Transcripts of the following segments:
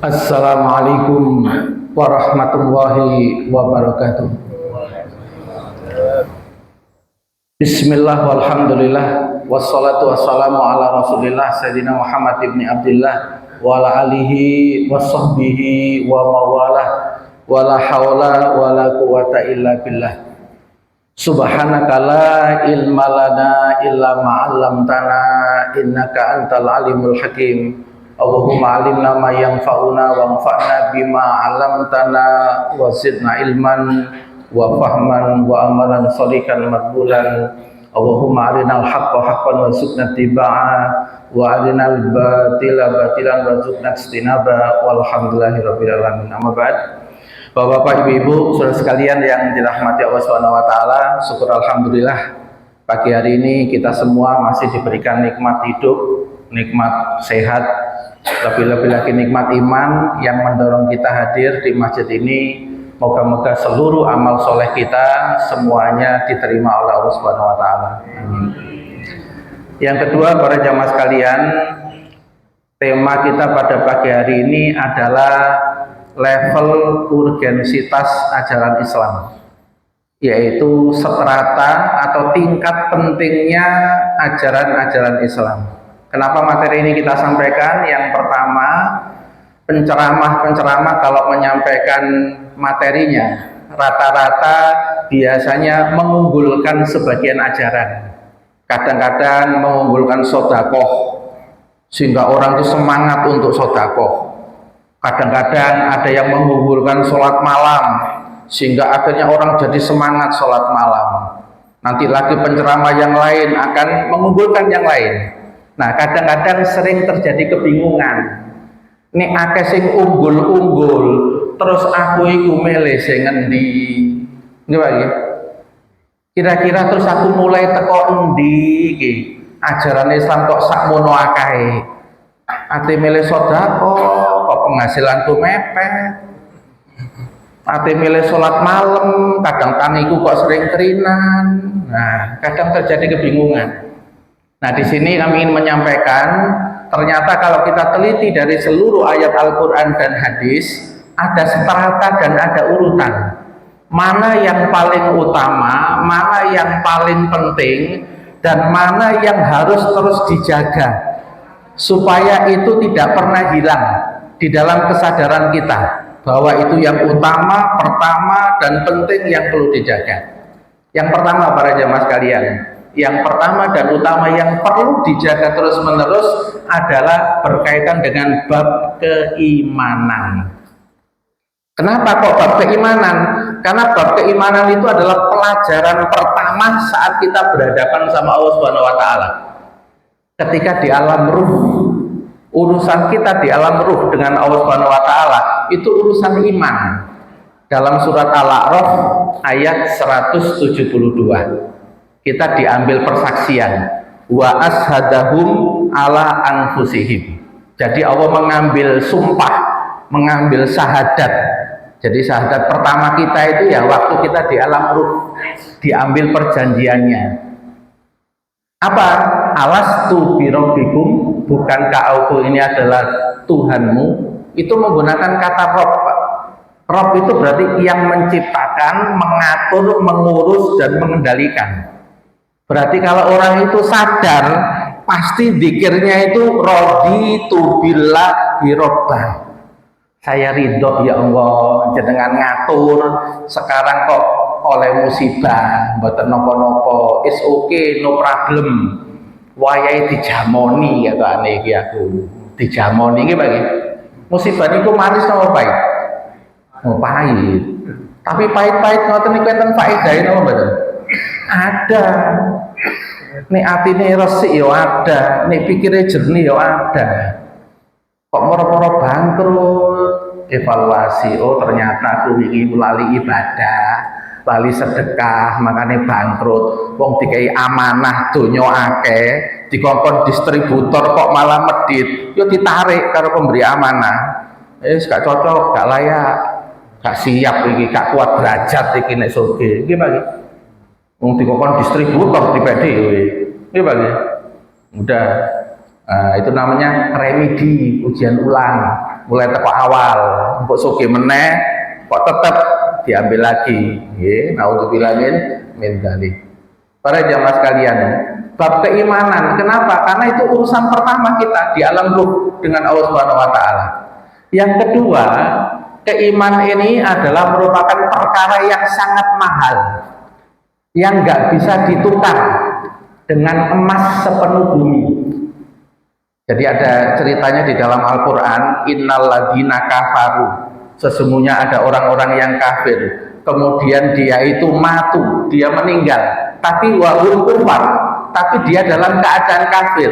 Assalamualaikum warahmatullahi wabarakatuh. Bismillah walhamdulillah wassalatu wassalamu ala rasulillah Sayyidina Muhammad ibn Abdillah wa ala alihi wa sahbihi wa mawalah wa la hawla wa la quwata illa billah. Subhanaka la ilma lana illa ma'allamtana innaka antal alimul hakim. Allahumma alimna ma yanfa'una wa anfa'na bima 'allamtana wa zidna ilman wa fahman wa amalan shalihan maqbulan. Allahumma arinal haqqa haqqan warzuqna ittiba'a wa arinal batila batilan warzuqna ijtinaba walhamdulillahi rabbil alamin. Amma ba'd. Bapak-bapak, ibu-ibu, saudara sekalian yang dirahmati Allah Subhanahu wa taala, syukur alhamdulillah pagi hari ini kita semua masih diberikan nikmat hidup, nikmat sehat, lebih-lebih lagi nikmat iman yang mendorong kita hadir di masjid ini. Moga-moga seluruh amal soleh kita semuanya diterima oleh Allah Subhanahu wa taala. Amin. Yang kedua, para jamaah sekalian, tema kita pada pagi hari ini adalah level urgensitas ajaran Islam, yaitu strata atau tingkat pentingnya ajaran-ajaran Islam. Kenapa materi ini kita sampaikan? Yang pertama, penceramah-penceramah kalau menyampaikan materinya rata-rata biasanya mengunggulkan sebagian ajaran. Kadang-kadang mengunggulkan sodakoh sehingga orang itu semangat untuk sodakoh. Kadang-kadang ada yang mengunggulkan sholat malam sehingga akhirnya orang jadi semangat sholat malam. Nanti lagi penceramah yang lain akan mengunggulkan yang lain. Nah, kadang-kadang sering terjadi kebingungan. Nek akeh sing unggul-unggul, terus aku iku milih sing ngendi? Nggih, ya? Kira-kira terus aku mulai teko endi iki? Ajaran Islam kok sakmono akahe? Ate milih sedekah, kok penghasilanku mepet. Ate milih sholat malam, kadang tangiku kok sering kerinan. Nah, kadang terjadi kebingungan. Nah, di sini kami ingin menyampaikan, ternyata kalau kita teliti dari seluruh ayat Al-Quran dan hadis, ada strata dan ada urutan. Mana yang paling utama, mana yang paling penting, dan mana yang harus terus dijaga, supaya itu tidak pernah hilang di dalam kesadaran kita, bahwa itu yang utama, pertama, dan penting yang perlu dijaga. Yang pertama, para jamaah sekalian, yang pertama dan utama yang perlu dijaga terus-menerus adalah berkaitan dengan bab keimanan. Kenapa kok bab keimanan? Karena bab keimanan itu adalah pelajaran pertama saat kita berhadapan sama Allah Subhanahu wa taala. Ketika di alam ruh, urusan kita di alam ruh dengan Allah Subhanahu wa taala itu urusan iman. Dalam surat Al-A'raf ayat 172. Kita diambil persaksian, wa ashadahum ala anfusihim. Jadi Allah mengambil sumpah, mengambil syahadat. Jadi syahadat pertama kita itu ya waktu kita di alam ruh, diambil perjanjiannya. Apa? Alastu birabbikum, bukankah aku ini adalah Tuhanmu? Itu menggunakan kata Rob. Rob itu berarti yang menciptakan, mengatur, mengurus, dan mengendalikan. Berarti kalau orang itu sadar, pasti zikirnya itu raditu billahi robba. Saya ridho ya Allah, jenengan ngatur. Sekarang kok oleh musibah, mboten nopo-nopo, is okay, no problem. Wayahe dijamoni ya Pak niki aku. Dijamoni iki bagi. Musibah niku manis napa pahit? Oh, pahit. Tapi pahit-pahit ngoten niku enten faedahe napa mboten? Ada. Nek atine resik ya ada, nek pikire jernih ya ada. Kok moro-moro bangkrut, evaluasi, oh ternyata aku iki lali ibadah, lali sedekah, makanya bangkrut. Wong dikai amanah donya akeh, dikongkon distributor kok malah medit, yo ditarik karo pemberi amanah. Gak cocok, gak layak, gak siap iki, gak kuat derajat iki nek soge. Nggih, Pak. Wong dikongkon distributor pribadi, nggih, Pak. Udah. Itu namanya remedi, ujian ulang. mulai teko awal, mbok soge meneh kok tetep diambil lagi. Nggih, naudzubillah min dzalik. Para jamaah sekalian, bab keimanan, kenapa? Karena itu urusan pertama kita di alam ruh dengan Allah Subhanahu wa taala. Yang kedua, keimanan ini adalah merupakan perkara yang sangat mahal, yang nggak bisa ditukar dengan emas sepenuh bumi. Jadi ada ceritanya di dalam Al-Quran, innal ladzina kafaru, sesungguhnya ada orang-orang yang kafir, kemudian dia itu matu, dia meninggal, tapi wahum kufar, tapi dia dalam keadaan kafir,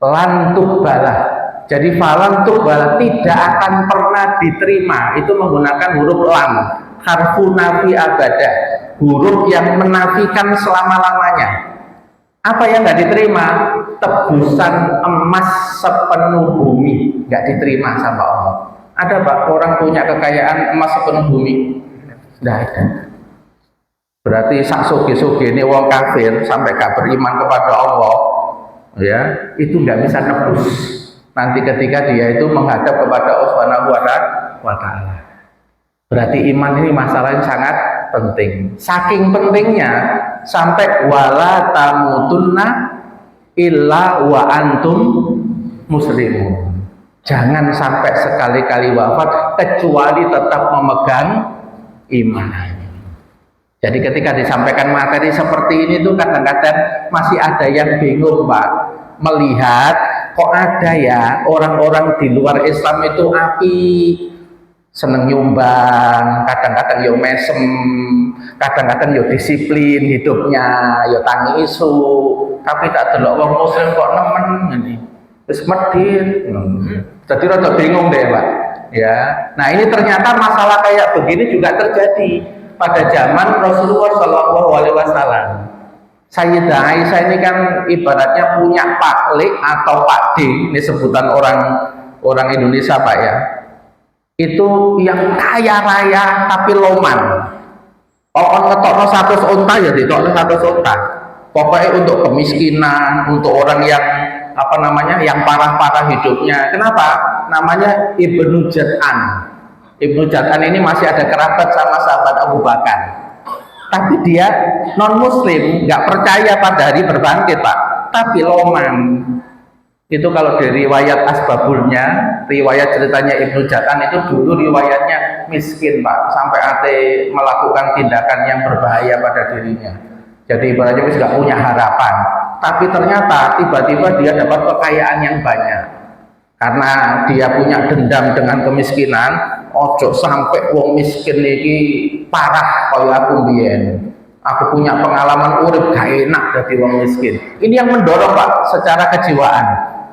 lantuk balah. Jadi falantuk balah, tidak akan pernah diterima. Itu menggunakan huruf lam, harfu nafi abadah, huruf yang menafikan selama-lamanya. Apa yang nggak diterima? Tebusan emas sepenuh bumi nggak diterima sama Allah. Ada Pak orang punya kekayaan emas sepenuh bumi? Nggak ada. Berarti sak soge-soge ini wong kafir sampai gak beriman kepada Allah, ya itu nggak bisa nebus. Nanti ketika dia itu menghadap kepada Allah Subhanahu wa taala. Berarti iman ini masalah yang sangat penting. Saking pentingnya sampai wala tamutunna illa wa antum muslimun. Jangan sampai sekali-kali wafat kecuali tetap memegang iman. Jadi ketika disampaikan materi seperti ini tuh kadang-kadang masih ada yang bingung Pak, melihat kok ada ya orang-orang di luar Islam itu api, seneng nyumbang, kadang-kadang yo mesem, kadang-kadang yo disiplin hidupnya, yo tangi isu, tapi tak delok wong muslim kok nemen ngene. Wis medhit. Jadi rada bingung deh, Pak. Ya. Nah, ini ternyata masalah kayak begini juga terjadi pada zaman Rasulullah Shallallahu alaihi wasallam. Sayyidah Aisyah ini kan ibaratnya punya Pak Le atau Pak D, ini sebutan orang Indonesia Pak ya. Itu yang kaya raya tapi loman. Kalau ngetokno 100 unta ya ditokno 100 unta. Pokoknya untuk kemiskinan, untuk orang yang apa namanya, yang parah-parah hidupnya. Kenapa? Namanya Ibnu Jad'an. Ibnu Jad'an ini masih ada kerabat sama sahabat Abu Bakar. Tapi dia non muslim, nggak percaya pada hari berbangkit Pak, tapi loman. Itu kalau dari riwayat asbabulnya, riwayat ceritanya Ibnu Jad'an itu dulu riwayatnya miskin Pak, sampai ate melakukan tindakan yang berbahaya pada dirinya. Jadi ibaratnya nggak punya harapan, tapi ternyata tiba-tiba dia dapat kekayaan yang banyak karena dia punya dendam dengan kemiskinan. Ojo sampai wong miskin ini parah kaya aku biyen. Aku punya pengalaman urip gak enak jadi wong miskin. Ini yang mendorong Pak secara kejiwaan.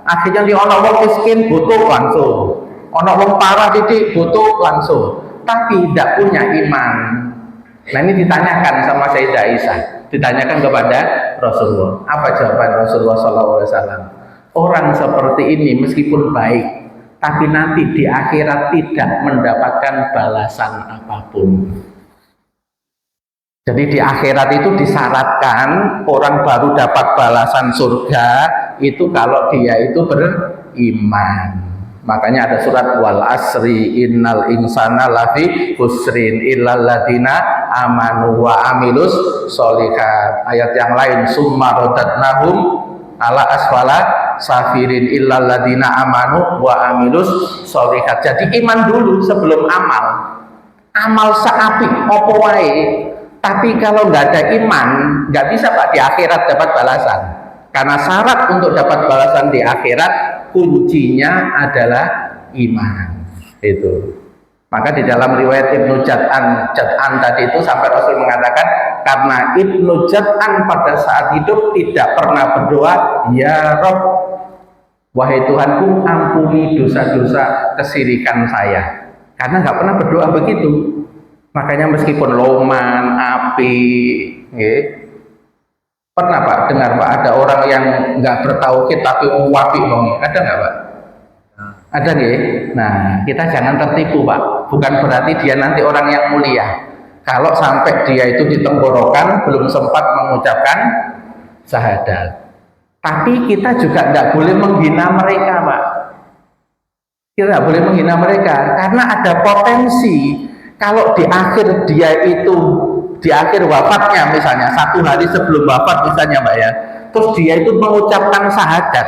Akhirnya di ono wong miskin butuh langsung, ono wong parah titik butuh langsung, tapi tidak punya iman. Nah ini ditanyakan sama Sayyidah Aisyah, ditanyakan kepada Rasulullah. Apa jawaban Rasulullah SAW? Orang seperti ini meskipun baik, tapi nanti di akhirat tidak mendapatkan balasan apapun. Jadi di akhirat itu disyaratkan orang baru dapat balasan surga itu kalau dia itu beriman. Makanya ada surat wal asri innal insana lafi khusrin illal ladina amanu wa amilus sholihat. Ayat yang lain summa radadnahum ala asfala safirin illal ladina amanu wa amilus sholihat. Jadi iman dulu sebelum amal. Amal seapik apa wae, tapi kalau nggak ada iman nggak bisa Pak di akhirat dapat balasan. Karena syarat untuk dapat balasan di akhirat kuncinya adalah iman. Itu. Maka di dalam riwayat Ibnu Jad'an tadi itu sampai Rasul mengatakan karena Ibnu Jad'an pada saat hidup tidak pernah berdoa, ya Rob, wahai Tuhanku ampuni dosa-dosa kesirikan saya. Karena nggak pernah berdoa begitu. Makanya meskipun loman, api, pernah Pak dengar Pak ada orang yang nggak bertauhid tapi wapi dong, ada nggak Pak? Ada nggih. Nah kita jangan tertipu Pak. Bukan berarti dia nanti orang yang mulia. Kalau sampai dia itu di tenggorokan belum sempat mengucapkan syahadat. Tapi kita juga nggak boleh menghina mereka Pak. Kita nggak boleh menghina mereka karena ada potensi kalau di akhir dia itu di akhir wafatnya misalnya 1 hari sebelum wafat misalnya Mbak ya, terus dia itu mengucapkan syahadat,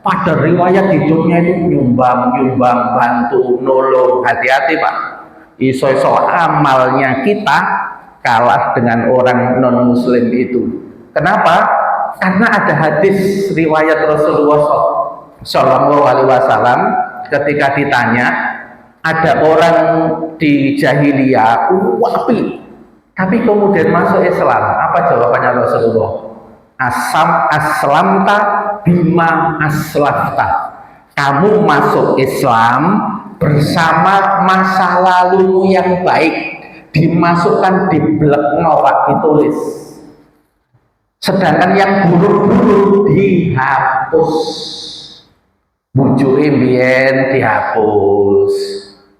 pada riwayat hidupnya itu nyumbang bantu nolong, hati-hati Pak, iso-iso amalnya kita kalah dengan orang non muslim itu. Kenapa? Karena ada hadis riwayat Rasulullah Shallallahu Alaihi Wasallam ketika ditanya ada orang di jahiliyah wapi tapi kemudian masuk Islam, apa jawabannya Rasulullah? Aslamta bima aslafta, kamu masuk Islam bersama masa lalumu yang baik, dimasukkan di blek Pak, ditulis. Sedangkan yang buruk-buruk dihapus. Bujuke mbiyen dihapus,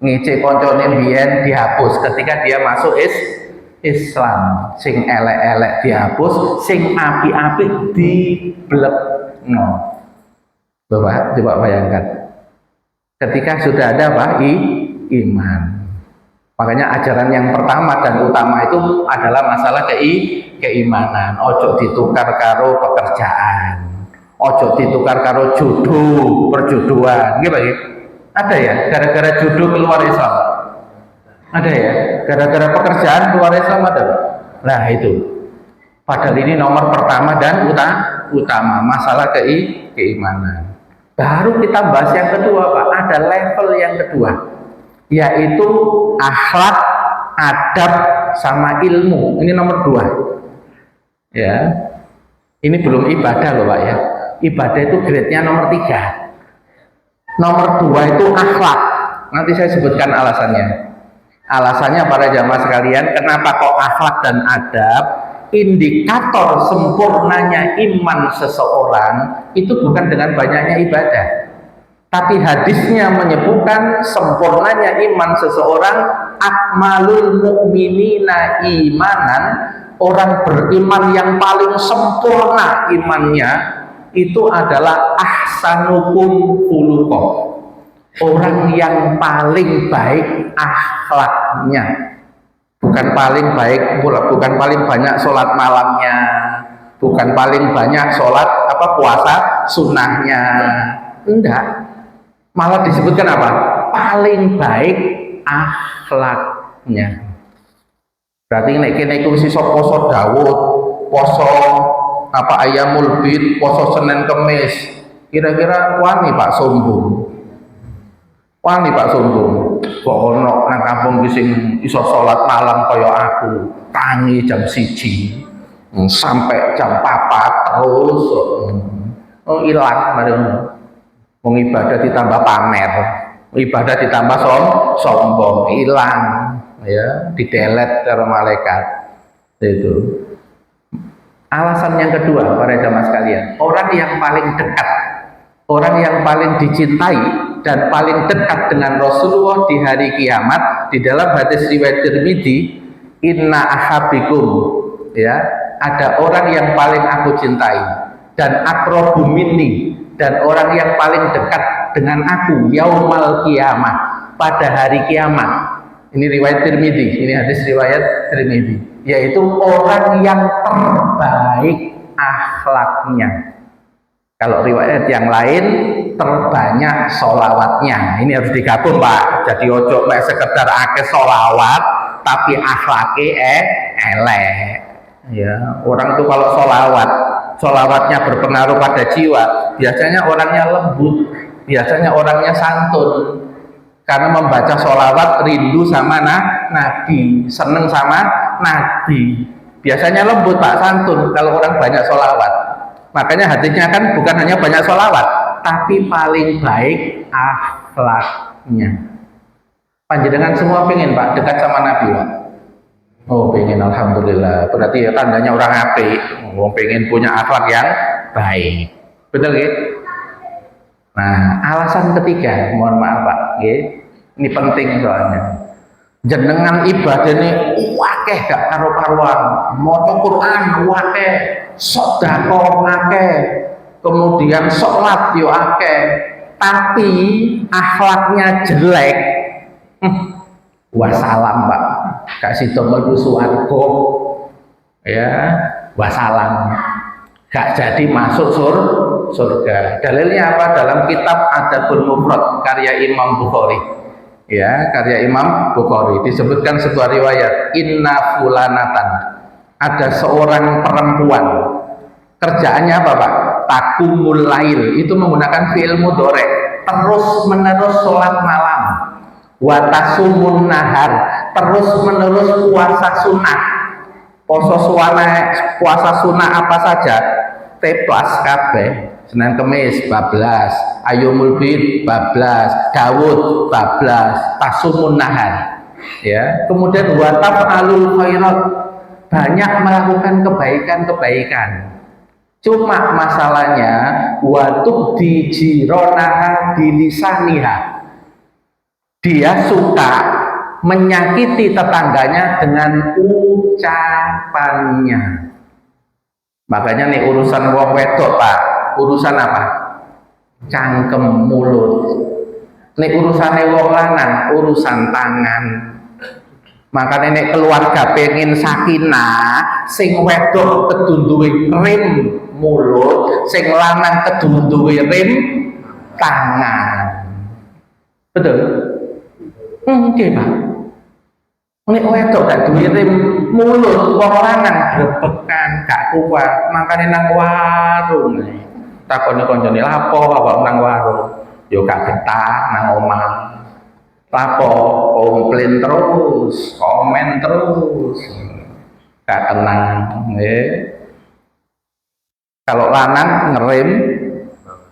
ngece koncone mbiyen dihapus ketika dia masuk Islam. Sing elek-elek dihapus, sing apik-apik diblekno. Bapak coba bayangkan. Ketika sudah ada apa? Iman. Makanya ajaran yang pertama dan utama itu adalah masalah keimanan. Ojo ditukar karo pekerjaan. Ojo ditukar karo jodoh, perjodohan, gitu. Ada ya, gara-gara jodoh keluar Islam. Ada ya, gara-gara pekerjaan keluar Islam ada. Nah itu, padahal ini nomor pertama dan utama masalah keimanan. Baru kita bahas yang kedua Pak, ada level yang kedua, yaitu akhlak, adab, sama ilmu. Ini nomor 2. Ya, ini belum ibadah loh Pak ya. Ibadah itu grade-nya nomor 3. Nomor 2 itu akhlak. Nanti saya sebutkan alasannya. Alasannya para jamaah sekalian, kenapa kok akhlak dan adab? Indikator sempurnanya iman seseorang itu bukan dengan banyaknya ibadah. Tapi hadisnya menyebutkan sempurnanya iman seseorang, akmalul mu'minina imanan, orang beriman yang paling sempurna imannya itu adalah ahsanukum khuluqan, orang yang paling baik akhlaknya. Bukan paling baik, bukan paling banyak sholat malamnya, bukan paling banyak sholat puasa sunnahnya, enggak. Malah disebutkan apa? Paling baik akhlaknya. Berarti nek kene iku sisa poso Daud, poso Ayamul Bid, poso Senin Kemis, kira-kira wani Pak sombong. Wani Pak sombong. Kok ono nang kampung ki sing iso salat malam kaya aku, tangi jam 1 sampai jam 4 terus. Ilang bareng. Wong ibadah ditambah pamer, ibadah ditambah sombong, hilang ya, didelet karo malaikat. Itu alasan yang kedua para jamaah sekalian, orang yang paling dekat, orang yang paling dicintai dan paling dekat dengan Rasulullah di hari kiamat, di dalam hadis riwayat Tirmidzi, inna ahabikum, ya, ada orang yang paling aku cintai dan aqrabu minni, dan orang yang paling dekat dengan aku yaumal kiamah, pada hari kiamat. Ini riwayat Tirmidzi, ini hadis riwayat Tirmidzi, yaitu orang yang terbaik akhlaknya. Kalau riwayat yang lain, terbanyak sholawatnya. Ini harus digabung Pak. Jadi ojo sekedar akeh sholawat tapi akhlaknya elek. Ya, orang itu kalau sholawatnya berpengaruh pada jiwa, biasanya orangnya lembut, biasanya orangnya santun. Karena membaca sholawat rindu sama Nabi, seneng sama Nabi. Biasanya lembut Pak, santun kalau orang banyak sholawat. Makanya hadisnya kan bukan hanya banyak sholawat, tapi paling baik akhlaknya. Panjenengan semua pengen Pak dekat sama Nabi Pak? Oh pengen, alhamdulillah. Berarti ya tandanya orang apik. Oh, pengen punya akhlak yang baik. Betul ya? Nah, alasan ketiga, mohon maaf Pak, ini penting soalnya. Jenengan ibadah ini wakeh gak karo-karuan, maca Quran wakeh, sedekah akeh, kemudian sholat yo akeh, tapi akhlaknya jelek, wassalam Pak, kasih mlebu swarga ya, wassalam, gak jadi masuk surga. Dalilnya apa? Dalam kitab Adabul Mufrad karya Imam Bukhari ya, karya Imam Bukhari disebutkan sebuah riwayat, inna fulanatan, ada seorang perempuan kerjaannya apa Pak? Takumul lail, itu menggunakan fi'il mudhari, terus menerus sholat malam, watasumun nahar, terus menerus puasa sunnah. Puasa sunnah apa saja? Teplas kabeh, Senin Kemis bablas, Ayyamul Bid bablas, Daud bablas, tasumun nahar ya. Kemudian wataf'alul khairat, banyak melakukan kebaikan-kebaikan. Cuma masalahnya waktu di jironaha bilisaniha, dia suka menyakiti tetangganya dengan ucapannya. Makanya nih urusan wong wedok Pak, urusan apa? Cangkem mulut. Nih urusannya wong lanang, urusan tangan. Makanya nek keluarga pengen sakinah, sing wedok kudu duwe rim mulut, sing lanang kudu duwe rim tangan. Betul? Nggih, Pak. Nek wedok gak duwe rim mulut, wong lanang grebekan, gak kuat, makane nang warung. Takone kancane lapo apa nang warung? Yo gak betah nang omah. Lapo komplain terus, komen terus, gak tenang Kalau lanang ngerem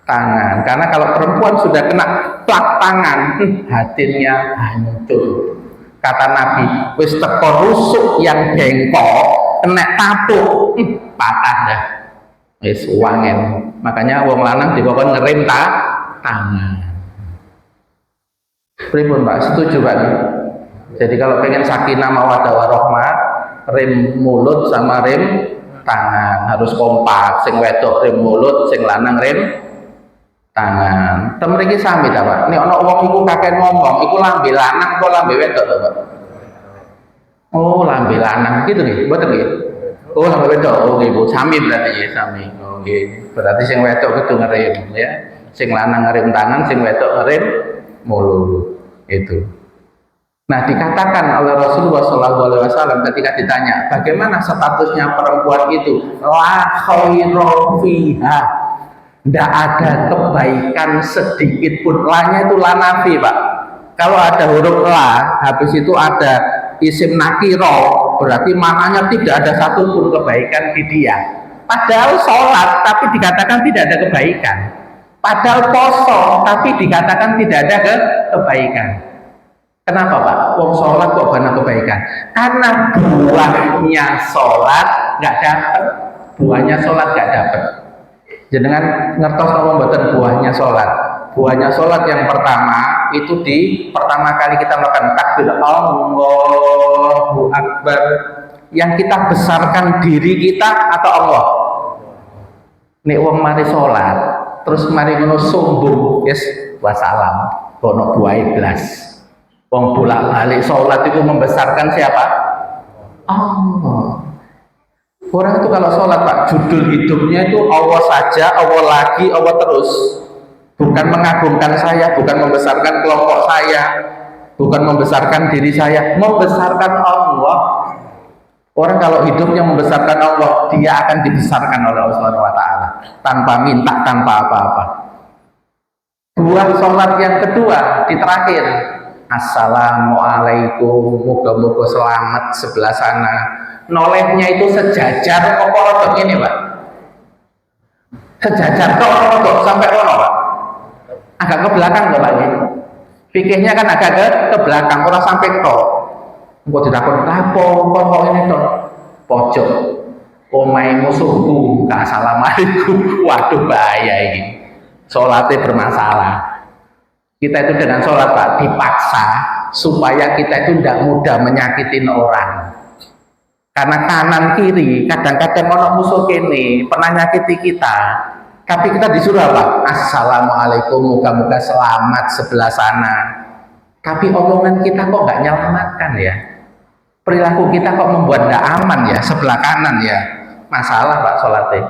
tangan, karena kalau perempuan sudah kena plak tangan, hatinya hancur. Kata Nabi, wis teko rusuk yang bengkok, kena tapuk, patah dah, wis wangen. Makanya wong lanang dikon ngerem tangan. Pripun Pak, setuju Pak? Jadi kalau pengen sakinah mawaddah warahmah, rem mulut sama rem tangan harus kompak. Sing wedok rem mulut, sing lanang rem tangan. Tem mriki sami ta Pak? Nek ana wong iku kakek ngomong, iku lambe lanang apa lambe wedok to Pak? Oh, lambe lanang gitu nggih, mboten nggih? Oh, lambe wedok. Oh nggih, Bu, sami berarti ya, sami. Oh nggih. Berarti sing wedok kudu ngerem ya. Sing lanang ngerem tangan, sing wedok ngerem mulut. Itu. Nah, dikatakan oleh Rasulullah SAW ketika ditanya bagaimana statusnya perempuan itu, la khairu fiha, tidak ada kebaikan sedikit pun. La-nya itu la nafi Pak. Kalau ada huruf la, habis itu ada isim nakiro, berarti maknanya tidak ada satupun kebaikan di dia. Padahal sholat tapi dikatakan tidak ada kebaikan. Padahal poso tapi dikatakan tidak ada kebaikan. Kenapa Pak? Wong sholat kok banyak kebaikan? Karena buahnya sholat nggak dapat. Buahnya sholat nggak dapat. Jenengan ngertos apa mboten buahnya sholat? Buahnya sholat yang pertama itu pertama kali kita melakukan takbir Allahu Akbar, yang kita besarkan diri kita atau Allah? Nek wong mari sholat terus mari ngono sombong, yes, wassalam, kono buai blas. Wong bolak-balik sholat itu membesarkan siapa? Allah. Orang itu kalau sholat Pak, judul hidupnya itu Allah saja, Allah lagi, Allah terus. Bukan mengagungkan saya, bukan membesarkan kelompok saya, bukan membesarkan diri saya, membesarkan Allah. Orang kalau hidupnya membesarkan Allah, dia akan dibesarkan oleh Allah Subhanahu wa Ta'ala tanpa minta, tanpa apa-apa. Buah sholat yang kedua di terakhir, assalamualaikum, moga-moga selamat sebelah sana. Nolehnya itu sejajar kok rodok ini Pak? Sejajar kok rodok sampai ono Pak? Agak ke belakang nggak Pak? Fikihnya kan agak ke belakang, orang sampai kok. Engko ditakon lapo kok ini to pojok omahe musuhku gak assalamualaikum. Waduh bahaya ini, sholatnya bermasalah. Kita itu dengan sholat Pak dipaksa supaya kita itu tidak mudah menyakitin orang, karena kanan kiri kadang-kadang ono musuh kene pernah nyakiti kita, Tapi kita disuruh apa? Assalamualaikum, moga-moga selamat sebelah sana. Tapi omongan kita kok nggak nyelamatkan ya? Perilaku kita kok membuat nggak aman ya sebelah kanan ya? Masalah Pak sholatnya.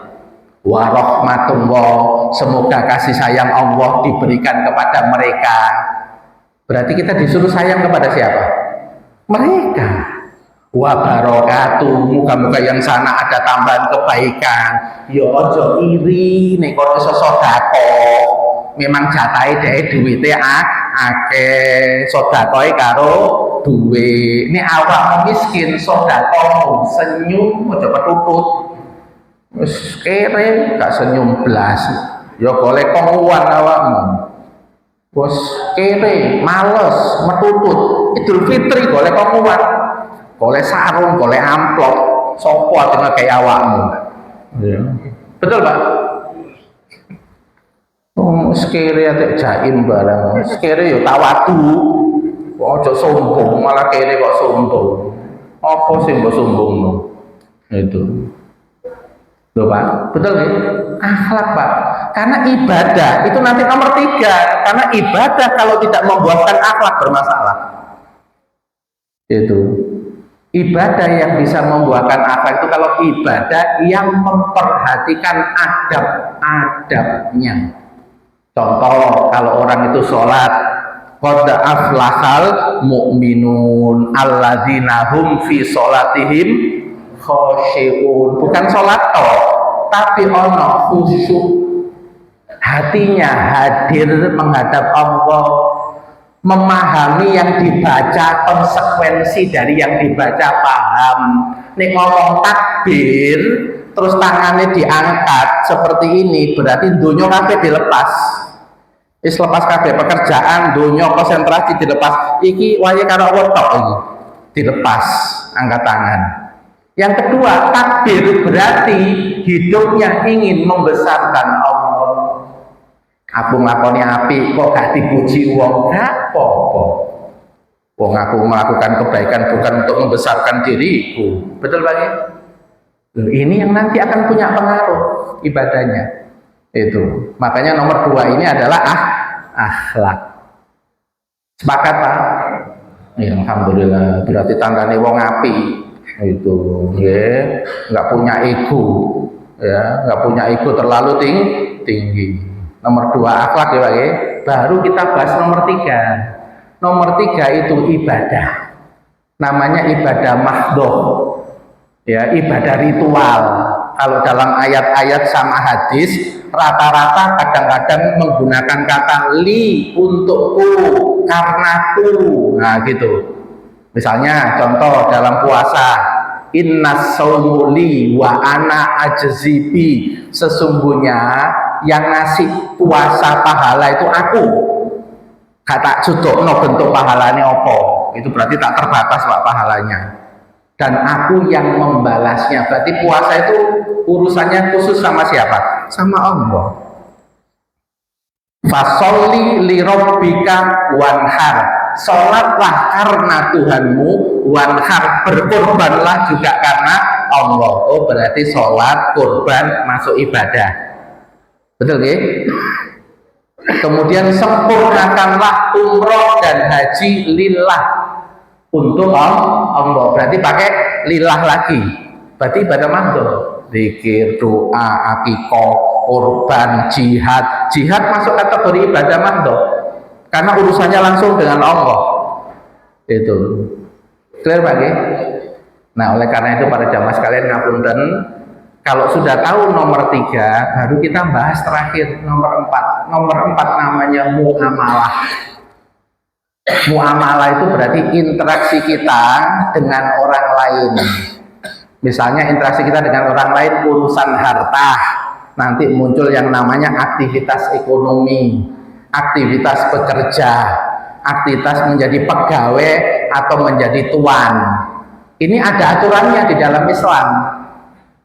Warahmatullah, semoga kasih sayang Allah diberikan kepada mereka. Berarti kita disuruh sayang kepada siapa? Mereka. Wabarakatuh, muka-muka yang sana ada tambahan kebaikan. Yo ojo iri nek kok iso sedekah. Memang jatahe dhek duwite akeh, sedekahe karo duwe. Nek awakmu miskin, sedekahmu senyum aja petutut. Wis kere gak senyum blas. Yo golek konguan awakmu. Bos kere, males, metutut. Idul Fitri golek konguan. Boleh sarung, boleh amplop, sopo dengan kayak awakmu. Ya. Betul Pak? Oh, sekere atek jaim barang, sekere yo tawadu. Ojo sombong, malah kere kok sombong. Apa sih mbok sombongno? Itu. Loh Pak, betul ya? Akhlak Pak. Karena ibadah itu nanti nomor 3. Karena ibadah kalau tidak membuahkan akhlak bermasalah. Itu. Ibadah yang bisa membuahkan akhlak itu kalau ibadah yang memperhatikan adab-adabnya. Contoh, kalau orang itu sholat, qad aflahal mu'minun alladzina hum fi sholatihim khosyi'un. Bukan sholat toh, tapi ono khusyuk. Hatinya hadir menghadap Allah, memahami yang dibaca, konsekuensi dari yang dibaca, paham. Nih ngomong takbir terus tangannya diangkat seperti ini, berarti dunia kabeh dilepas. Wis lepas kabeh pekerjaan, dunia konsentrasi dilepas. Iki wae karo Allah tok iki. Dilepas, angkat tangan. Yang kedua, takbir berarti hidupnya ingin membesarkan Allah. Aku nglakoni apik kok gak dipuji wong, gak apa-apa. Wong aku melakukan kebaikan bukan untuk membesarkan diriku. Betul Pak? Ini yang nanti akan punya pengaruh ibadahnya. Itu. Makanya nomor 2 ini adalah akhlak. Sepakat Pak? Ya, alhamdulillah. Berarti tandane wong apik. Itu, ya, nggak punya ego, ya, nggak punya ego terlalu tinggi. Nomor 2 akhlak ya Pak ya. Baru kita bahas nomor 3. Nomor 3 itu ibadah. Namanya ibadah mahdhoh. Ya, ibadah ritual. Kalau dalam ayat-ayat sama hadis, rata-rata kadang-kadang menggunakan kata li, untukku, karenaku. Nah, gitu. Misalnya contoh dalam puasa, innas saumu li wa ana ajzibi. Sesungguhnya yang ngasih puasa pahala itu aku. Kata cudokno bentuk pahalanya opo. Itu berarti tak terbatas Pak pahalanya. Dan aku yang membalasnya. Berarti puasa itu urusannya khusus sama siapa? Sama Allah. Fasolli li rabbika wanhar. Sholatlah karena Tuhanmu, wanhar, berkorbanlah juga karena Allah. Oh berarti sholat, korban masuk ibadah. Betul ya? Kemudian sempurnakanlah umroh dan haji lillah, untuk Allah. Berarti pakai lillah lagi. Berarti ibadah mahdhoh. Zikir, doa, akikoh, korban, jihad. Jihad masuk kategori ibadah mahdhoh. Karena urusannya langsung dengan Allah. Itu. Clear Pak? Nah, oleh karena itu para jamaah sekalian ngapunten, kalau sudah tahu nomor 3, baru kita bahas terakhir nomor 4. Nomor 4 namanya muamalah. Muamalah itu berarti interaksi kita dengan orang lain. Misalnya interaksi kita dengan orang lain urusan harta. Nanti muncul yang namanya aktivitas ekonomi, aktivitas bekerja, aktivitas menjadi pegawai atau menjadi tuan. Ini ada aturannya di dalam Islam.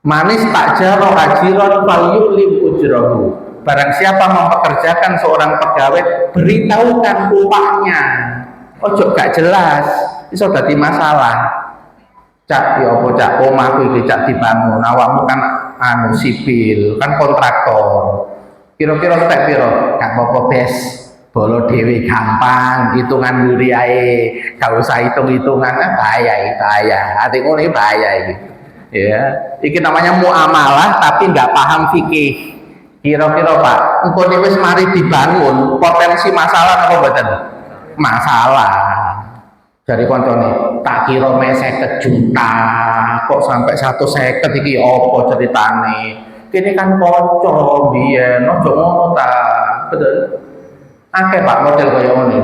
Manis takjaro hajiron falyulim ujrahu. Barang siapa mempekerjakan seorang pegawai, beritahukan upahnya. Ojo gak jelas, iso dadi masalah. Cak ya apa cak omahku iki cak dibangun, awakmu kan sipil, kan kontraktor. Kira-kira tak piro? Gak apa-apa bes. Bolo dewi gampang, hitungan nguri ae, gak usah hitung-hitungan, bahaya, bahaya. Hati ini bahaya ini. Ya, ini namanya muamalah tapi nggak paham fikih. Kira-kira Pak, engko wis mari dibangun, potensi masalah apa mboten? Masalah. Dari koncone, tak kira me 50 juta, kok sampai 150 iki apa ceritane? Kini kan kanca biyen, ojo ngono ta. Betul. Akeh Pak model kaya ngene.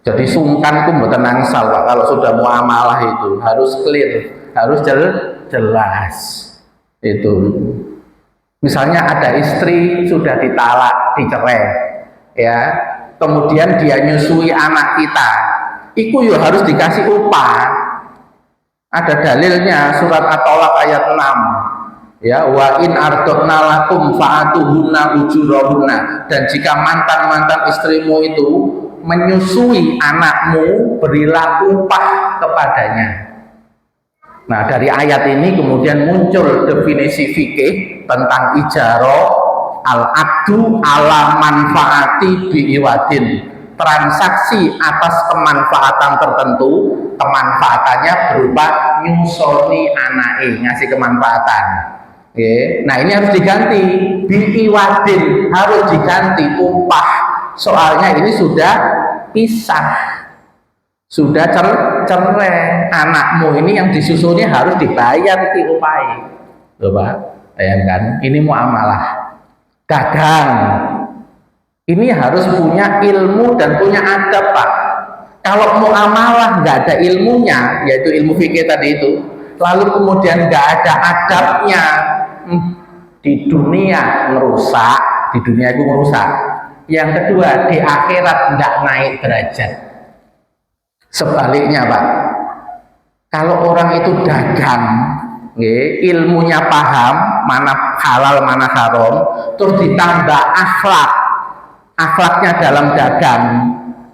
Jadi sungkan ku mboten angsal Pak kalau sudah muamalah itu harus clear, harus jelas. Itu. Misalnya ada istri sudah ditalak, dicerai, ya. Kemudian dia nyusui anak kita. Iku yo harus dikasih upah. Ada dalilnya surat At-Tolaq ayat 6. Ya, wa in ardotna lakum fa'atuhunna ujurahunna, dan jika mantan-mantan istrimu itu menyusui anakmu, berilah upah kepadanya. Nah, dari ayat ini kemudian muncul definisi fikih tentang ijarah al-aqdu ala manfaati bi'iwadin, transaksi atas kemanfaatan tertentu, kemanfaatannya berupa nyusoni anake, ngasih kemanfaatan. Oke. Nah, ini harus diganti bi'iwadin, harus diganti upah, soalnya ini sudah pisah, sudah cerai. Anakmu ini yang disusuni harus dibayar diupahi. Loh Pak, bayangkan, ini muamalah dagang, ini harus punya ilmu dan punya adab Pak. Kalau muamalah nggak ada ilmunya, yaitu ilmu fikih tadi itu, lalu kemudian nggak ada adabnya, di dunia merusak, di dunia itu merusak. Yang kedua, di akhirat nggak naik derajat. Sebaliknya Pak, kalau orang itu dagang, ilmunya paham, mana halal mana haram, terus ditambah akhlaknya dalam dagang,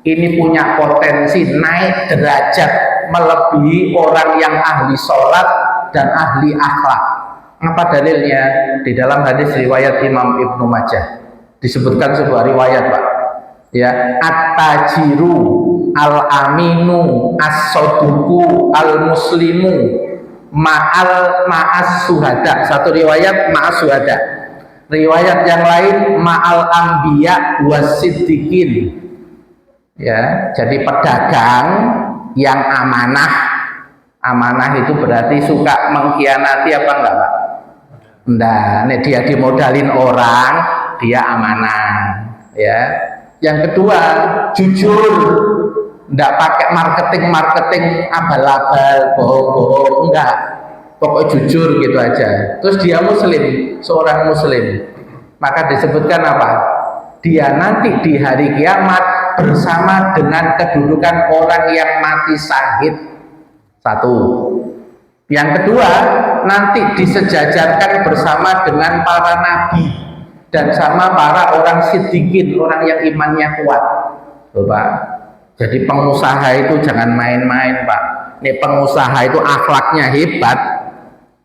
ini punya potensi naik derajat melebihi orang yang ahli sholat dan ahli akhlak. Apa dalilnya? Di dalam hadis riwayat Imam Ibnu Majah disebutkan sebuah riwayat Pak, ya, at-tajiru al-aminu as-soduku al-muslimu ma'as suhada. Satu riwayat ma'as suhada, riwayat yang lain ma'al anbiya wasiddiqin. Ya, jadi pedagang yang amanah itu berarti suka mengkhianati apa enggak Pak? Enggak, nek dia dimodalin orang, dia amanah, ya. Yang kedua, jujur, enggak pakai marketing abal-abal, bohong-bohong, enggak. Pokoknya jujur gitu aja. Terus dia muslim, seorang muslim. Maka disebutkan apa? Dia nanti di hari kiamat bersama dengan kedudukan orang yang mati syahid. Satu. Yang kedua, nanti disejajarkan bersama dengan para nabi dan sama para orang siddiqin, orang yang imannya kuat. Loh, Pak. Jadi pengusaha itu jangan main-main Pak. Ini pengusaha itu akhlaknya hebat,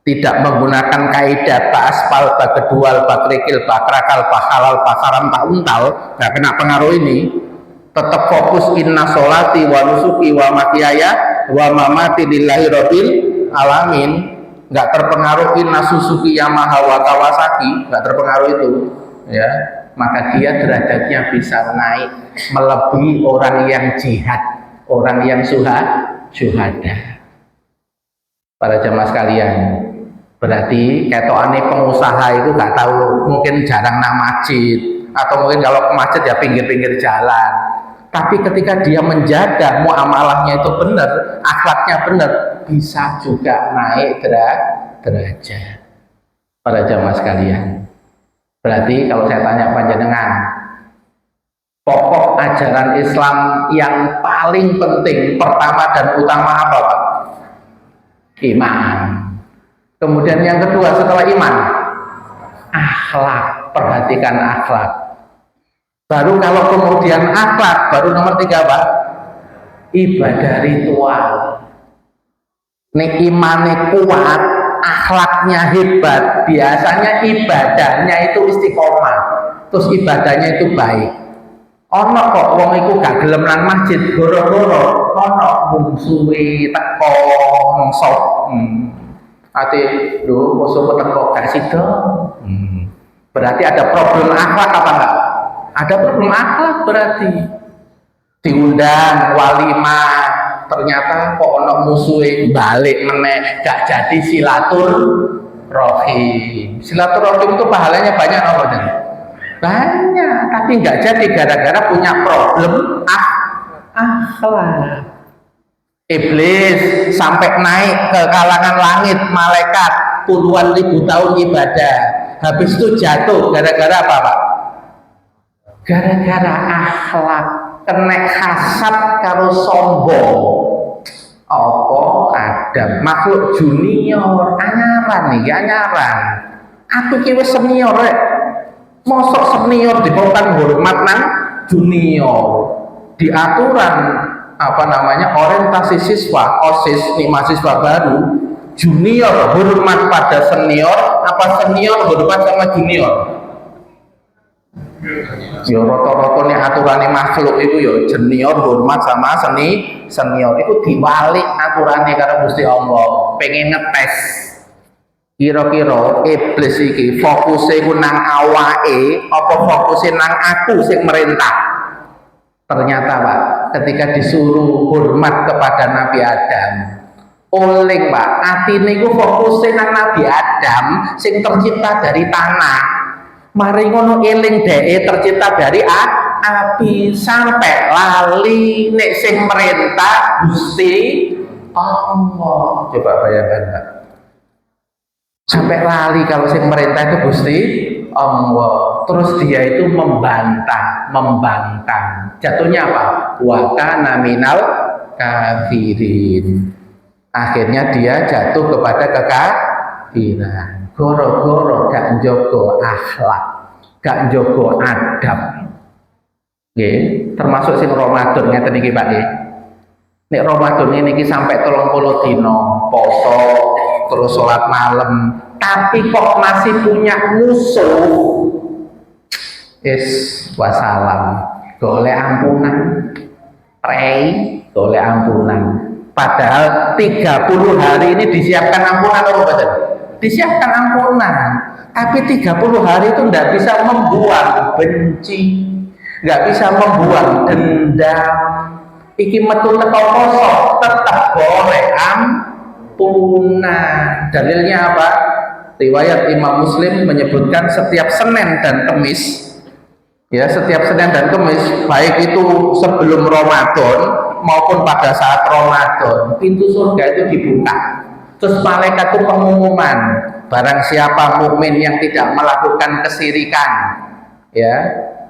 tidak menggunakan kaidah pak aspal, pak kedual, pak krikil, pak krakal, pak halal, pak haram, pak untal, nggak kena pengaruh ini. Tetap fokus inna sholati wa nusuki wa mahyaya wa mamati lillahi rabbil alamin, nggak terpengaruh inna suzuki yamaha wa kawasaki, nggak terpengaruh itu, ya. Maka dia derajatnya bisa naik melebihi orang yang jihad, orang yang syuhada. Para jamaah sekalian, berarti ketokane pengusaha itu nggak tahu, mungkin jarang nang masjid, atau mungkin kalau ke masjid ya pinggir-pinggir jalan. Tapi ketika dia menjaga muamalahnya itu benar, akhlaknya benar, bisa juga naik derajat. Para jamaah sekalian, berarti kalau saya tanya panjenengan, pokok ajaran Islam yang paling penting, pertama dan utama apa Pak? Iman. Kemudian yang kedua setelah iman, akhlak. Perhatikan akhlak. Baru kalau kemudian akhlak, baru nomor 3 Pak, ibadah ritual. Nek imane kuat, akhlaknya hebat, biasanya ibadahnya itu istiqomah, terus ibadahnya itu baik. Ono kok wong iku gak gelem nang masjid goro-goro, ono mungsuhe teko sok. Ate lho poso teko gak sida. Berarti ada problem akhlak apa enggak? Ada problem akhlak berarti. Diundang walimah, ternyata kok ono musuhe balik meneh, gak jadi silaturahim. Silaturahim itu pahalanya banyak apa jadi? Banyak, tapi nggak jadi gara-gara punya problem akhlak. Iblis sampai naik ke kalangan langit malaikat puluhan ribu tahun ibadah, habis itu jatuh gara-gara apa Pak? Gara-gara akhlak, kena hasad karo sombong. Apa ada makhluk junior anyaran nih, anyaran. Aku ki wis senior rek. Mosok senior dipotong hormat nang junior. Di aturan apa namanya orientasi siswa OSIS nih mahasiswa baru, junior hormat pada senior apa senior hormat sama junior? Ya rata-rata nih aturannya makhluk itu ya junior hormat sama senior itu diwalik aturannya karena Gusti Allah pengen ngetes kira-kira iblis iki fokusnya ku nang awake apa fokusnya nang aku sing merintah. Ternyata Pak ketika disuruh hormat kepada Nabi Adam oleh Pak atine ku fokusnya nang Nabi Adam sing tercipta dari tanah. Mari ngono eling dhek tercipta dari api sampai lali nek sing merintah Gusti Allah. Coba bayangkan Pak. Sampai lali kalau sing merintah itu Gusti Allah. Terus dia itu membangkang. Jatuhnya apa? Wa kana minal kafirin. Akhirnya dia jatuh kepada kekafiran. Goro-goro gak njogo akhlak, gak njogo adab. Nggih, termasuk sing Ramadan ngeten iki Pak nggih. Nek Ramadan ini sampai 30 dino poso, terus sholat malam, tapi kok masih punya musuh. Wassalam, golek ampunan, pray, golek ampunan. Padahal 30 hari ini disiapkan ampunan apa betul? Disiapkan ampunan, tapi 30 hari itu tidak bisa membuang benci, nggak bisa membuang dendam. Iki metu teko poso tetap boleh ampunan. Dalilnya apa? Riwayat Imam Muslim menyebutkan setiap Senin dan Kamis, ya setiap Senin dan Kamis, baik itu sebelum Ramadan maupun pada saat Ramadan, pintu surga itu dibuka. Terus malaikat itu pengumuman, barang siapa mukmin yang tidak melakukan kesirikan, ya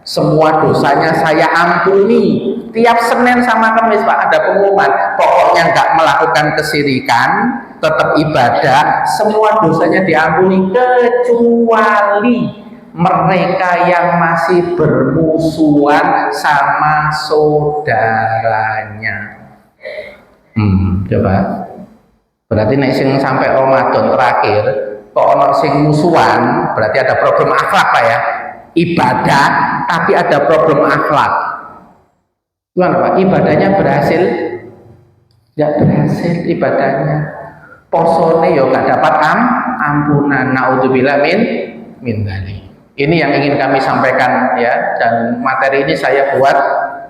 semua dosanya saya ampuni. Tiap Senin sama Kamis Pak ada pengumuman, pokoknya nggak melakukan kesirikan, tetap ibadah, semua dosanya diampuni kecuali mereka yang masih bermusuhan sama saudaranya. Coba. Berarti nek sing sampai Ramadan terakhir kok ono sing musuhan, berarti ada problem akhlak Pak ya. Ibadah tapi ada problem akhlak. Gimana Pak? Ibadahnya berhasil? Tidak berhasil ibadahnya. Posone yo gak dapat ampunan. Naudzubillah min dzalik. Ini yang ingin kami sampaikan ya, dan materi ini saya buat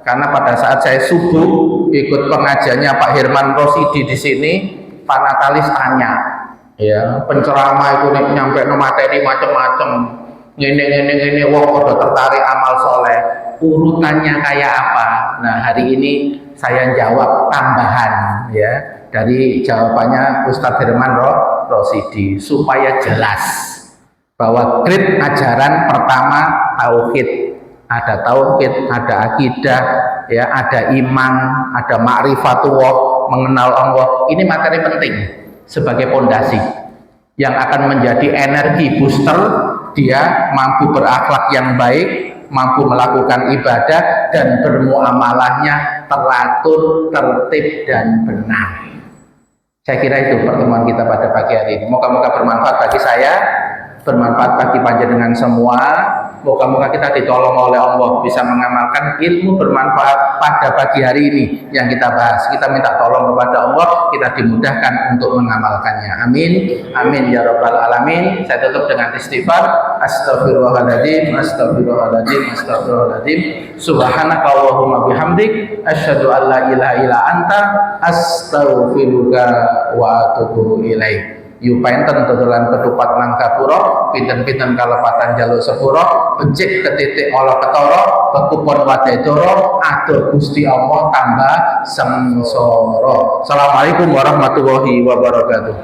karena pada saat saya subuh ikut pengajiannya Pak Herman Rosidi di sini. Pak Natalis tanya, ya penceramah itu nyampe no materi macam-macam, ngene wong udah tertarik amal soleh, urutannya kayak apa? Nah hari ini saya jawab tambahan ya dari jawabannya Ustadz Herman Rosidi supaya jelas bahwa grade ajaran pertama tauhid, ada akidah, ya ada iman, ada ma'rifatullah, mengenal Allah. Ini materi penting sebagai pondasi yang akan menjadi energi booster dia mampu berakhlak yang baik, mampu melakukan ibadah dan bermuamalahnya teratur, tertib dan benar. Saya kira itu pertemuan kita pada pagi hari ini. Moga-moga bermanfaat bagi saya, bermanfaat bagi panjenengan semua. Moga-moga kita ditolong oleh Allah bisa mengamalkan ilmu bermanfaat pada pagi hari ini yang kita bahas. Kita minta tolong kepada Allah, kita dimudahkan untuk mengamalkannya. Amin. Amin ya rabbal alamin. Saya tutup dengan istighfar. Astagfirullahaladzim, astagfirullahaladzim, astagfirullahaladzim. Subhanaka Allahumma bihamdik, asyhadu an la ilaha illa anta, astaghfiruka wa atubu ilaik. Yupainten dodolan ketupat nangkapuro, pinten-pinten kalepatan jaluk sepuro, becik ketitik olah ketoro, bekupon wadai doro, atur Gusti Allah tambah sengsoro. Assalamualaikum warahmatullahi wabarakatuh.